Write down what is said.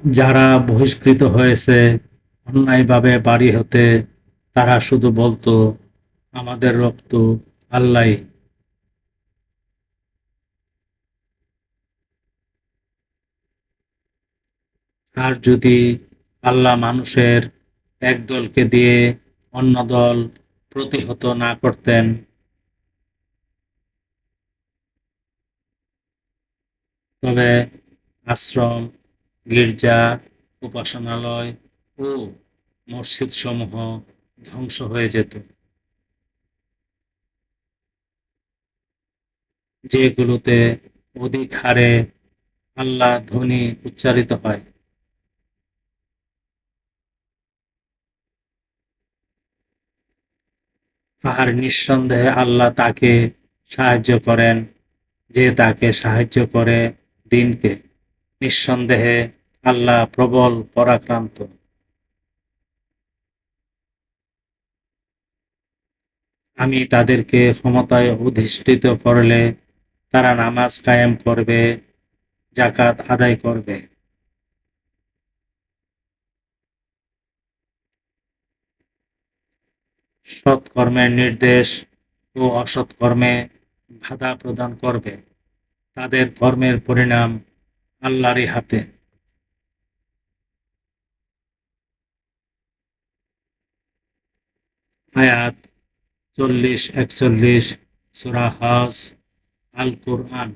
যারা বহিষ্কৃত হয়েছে অন্যায়ভাবে বাড়ি হতে, তারা শুধু বলতো, আমাদের রক্ত আল্লাহই। আর যদি আল্লাহ মানুষের এক দলকে দিয়ে অন্য দল প্রতিহত না করতেন, তবে আশ্রম, গির্জা, উপাসনালয় ও মসজিদসমূহ ধ্বংস হয়ে যেত, যেগুলোতে অধিক হারে আল্লাহ ধ্বনি উচ্চারিত হয়। আর নিঃসন্দেহে আল্লাহ তাকে সাহায্য করেন, যে তাকে সাহায্য করে দিনকে। নিঃসন্দেহে আল্লাহ প্রবল পরাক্রান্ত। আমি তাদেরকে ক্ষমতায় অধিষ্ঠিত করলে তারা নামাজ কায়েম করবে, জাকাত আদায় করবে। সৎ কর্মের নির্দেশ ও অসৎ কর্মে বাধা প্রদান করবে। তাদের কর্মের পরিণাম আল্লাহরই হাতে। আয়াত 40-41 সূরা হজ, আল কুরআন।